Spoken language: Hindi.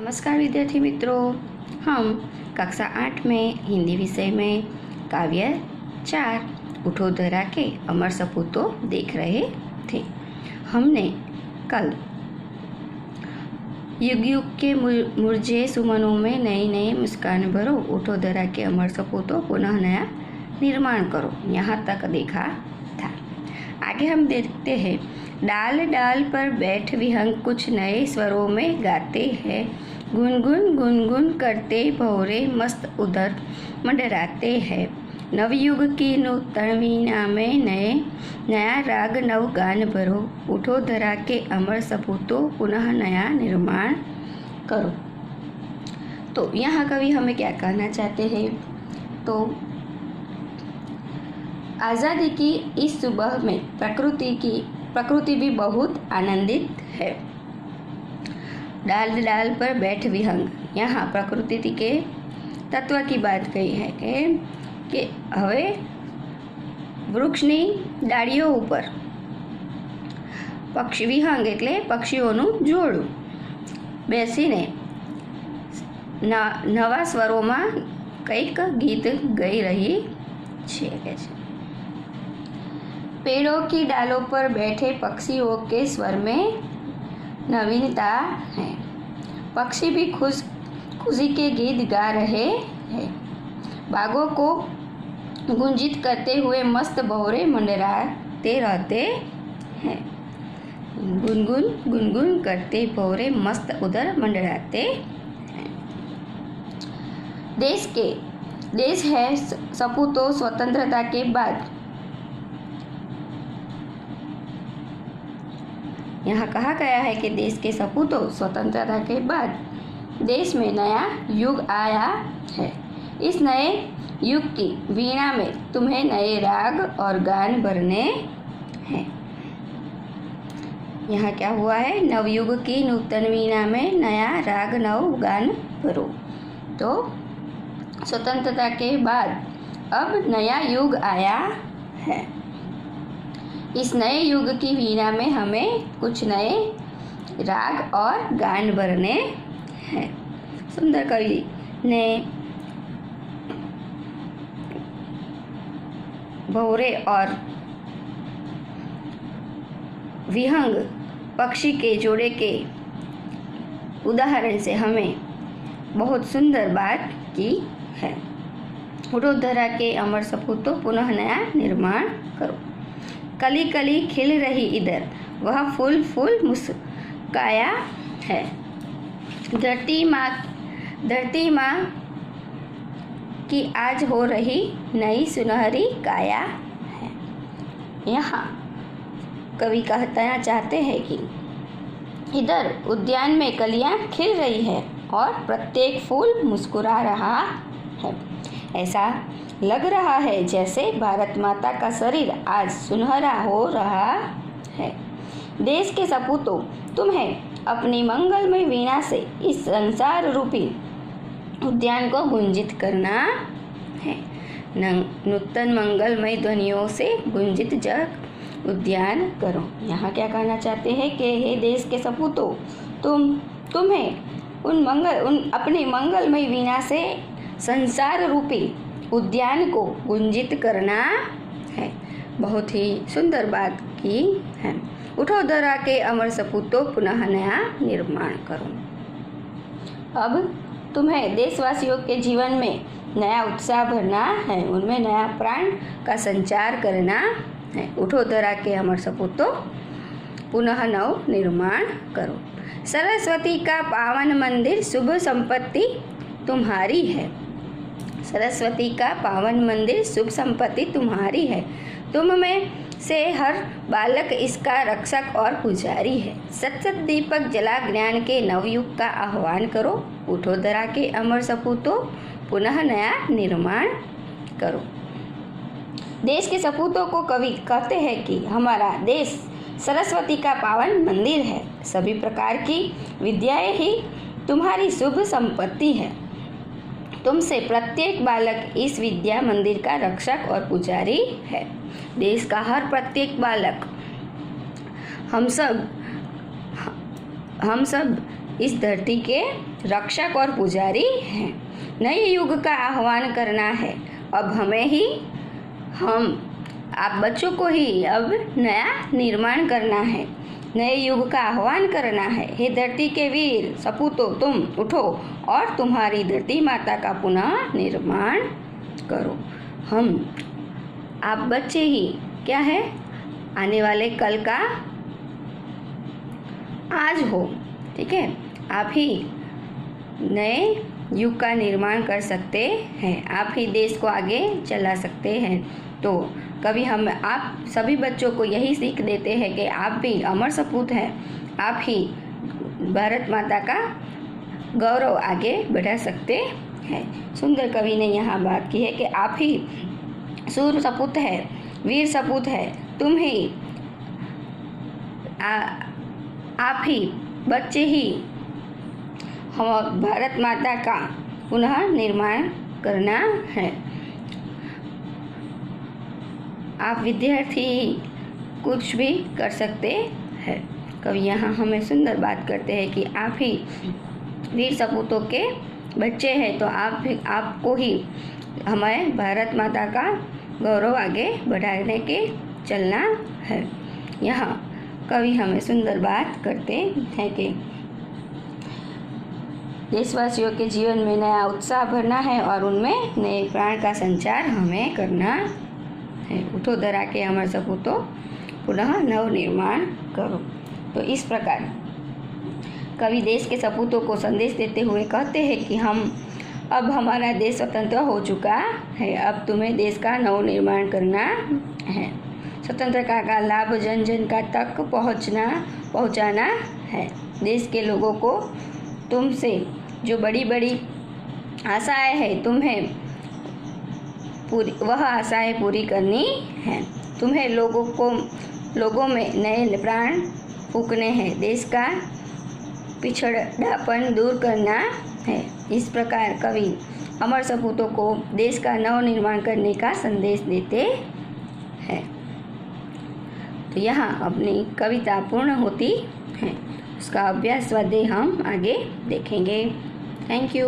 नमस्कार विद्यार्थी मित्रों, हम कक्षा 8 में हिंदी विषय में काव्य 4 उठो धरा के अमर सपूतों देख रहे थे। हमने कल युग युग के मुरझे सुमनों में नई नई मुस्कान भरो, उठो धरा के अमर सपूतों पुनः नया निर्माण करो, यहाँ तक देखा था। आगे हम देखते हैं। डाल डाल पर बैठ विहंग कुछ नए स्वरों में गाते हैं, गुनगुन गुनगुन करते भौरे मस्त उधर मंडराते हैं। नवयुग की नूतन वीणा में नया राग नव गान भरो, उठो धरा के अमर सपूतों पुनः नया निर्माण करो। तो यहाँ कवि हमें क्या कहना चाहते हैं? तो आज़ादी की इस सुबह में प्रकृति भी बहुत आनंदित है। डाल डाल पर बैठ विहंग, यहाँ प्रकृति के तत्व की बात कही है कि હવે વૃક્ષની ડાળીઓ ઉપર પક્ષી વિહંગ એટલે પક્ષીઓનું જોડું બેસીને નવા સ્વરોમાં કંઈક ગીત ગાઈ રહી છે। पेड़ों की डालों पर बैठे पक्षियों के स्वर में नवीनता है, पक्षी भी खुशी के गीत गा रहे हैं। बागों को गुंजित करते हुए मस्त भौरे मंडराते रहते हैं, गुनगुन गुनगुन करते भौरे मस्त उधर मंडराते हैं। देश है सपूतों स्वतंत्रता के बाद। यहाँ कहा गया है कि देश के सपूतों स्वतंत्रता के बाद देश में नया युग आया है। इस नए युग की वीणा में तुम्हें नए राग और गान भरने हैं। यहाँ क्या हुआ है? नवयुग की नूतन वीणा में नया राग नव गान भरो। तो स्वतंत्रता के बाद अब नया युग आया है। इस नए युग की वीणा में हमें कुछ नए राग और गान भरने हैं। सुंदर कवि ने भौरे और विहंग पक्षी के जोड़े के उदाहरण से हमें बहुत सुंदर बात की है। उठो धरा के अमर सपूतों पुनः नया निर्माण करो। कली कली खिल रही इधर, वह फूल फूल मुस्काया है। धरती माँ की आज हो रही नई सुनहरी काया है। यहाँ कवि कहना चाहते हैं कि इधर उद्यान में कलियाँ खिल रही है और प्रत्येक फूल मुस्कुरा रहा है। ऐसा लग रहा है जैसे भारत माता का शरीर आज सुनहरा हो रहा है। देश के सपूतों, तुम्हें अपनी मंगलमय वीणा से इस संसार रूपी उद्यान को गुंजित करना है। नूतन मंगलमय ध्वनियों से गुंजित जग उद्यान करो। यहाँ क्या कहना चाहते हैं कि हे देश के सपूतों, तुम्हें अपनी मंगलमय वीणा से संसार रूपी उद्यान को गुंजित करना है। बहुत ही सुंदर बात की है। उठो धरा के अमर सपूतों पुनः नया निर्माण करो। अब तुम्हें देशवासियों के जीवन में नया उत्साह भरना है, उनमें नया प्राण का संचार करना है। उठो धरा के अमर सपूतों पुनः नव निर्माण करो। सरस्वती का पावन मंदिर शुभ संपत्ति तुम्हारी है। सरस्वती का पावन मंदिर शुभ संपत्ति तुम्हारी है। तुम में से हर बालक इसका रक्षक और पुजारी है। सतसत दीपक जला ज्ञान के नवयुग का आह्वान करो। उठो धरा के अमर सपूतों पुनः नया निर्माण करो। देश के सपूतों को कवि कहते हैं कि हमारा देश सरस्वती का पावन मंदिर है। सभी प्रकार की विद्याएं ही तुम्हारी शुभ संपत्ति है। तुमसे प्रत्येक बालक इस विद्या मंदिर का रक्षक और पुजारी है। देश का हर प्रत्येक बालक, हम सब इस धरती के रक्षक और पुजारी हैं। नए युग का आह्वान करना है। अब आप बच्चों को ही अब नया निर्माण करना है, नए युग का आह्वान करना है। हे धरती के वीर सपूतों, तुम उठो और तुम्हारी धरती माता का पुनः निर्माण करो। आप बच्चे ही क्या है, आने वाले कल का आज हो। ठीक है, आप ही नए युग का निर्माण कर सकते हैं, आप ही देश को आगे चला सकते हैं। तो कभी आप सभी बच्चों को यही सीख देते हैं कि आप भी अमर सपूत हैं, आप ही भारत माता का गौरव आगे बढ़ा सकते हैं। सुंदर कवि ने यहाँ बात की है कि आप ही सूर सपूत है, वीर सपूत है, तुम ही आप ही बच्चे ही हम भारत माता का पुनः निर्माण करना है। आप विद्यार्थी कुछ भी कर सकते हैं। कवि यहाँ हमें सुंदर बात करते हैं कि आप ही वीर सपूतों के बच्चे हैं, तो आपको ही हमारे भारत माता का गौरव आगे बढ़ाने के चलना है। यहाँ कवि हमें सुंदर बात करते हैं कि देशवासियों के जीवन में नया उत्साह भरना है और उनमें नए प्राण का संचार हमें करना है। उठो धरा के अमर सपूतों, पुनः नव निर्माण करो। तो इस प्रकार कवि देश के सपूतों को संदेश देते हुए कहते हैं कि अब हमारा देश स्वतंत्र हो चुका है, अब तुम्हें देश का नव निर्माण करना है। स्वतंत्रता का लाभ जन जन का तक पहुंचाना है। देश के लोगों को तुमसे जो बड़ी बड़ी आशाएं हैं, तुम्हें वह आशाएं पूरी करनी है। तुम्हें लोगों में नए प्राण फूंकने हैं, देश का पिछड़ापन दूर करना है। इस प्रकार कवि अमर सपूतों को देश का नव निर्माण करने का संदेश देते हैं। तो यहाँ अपनी कविता पूर्ण होती है। उसका अभ्यास स्वाध्याय हम आगे देखेंगे। Thank you.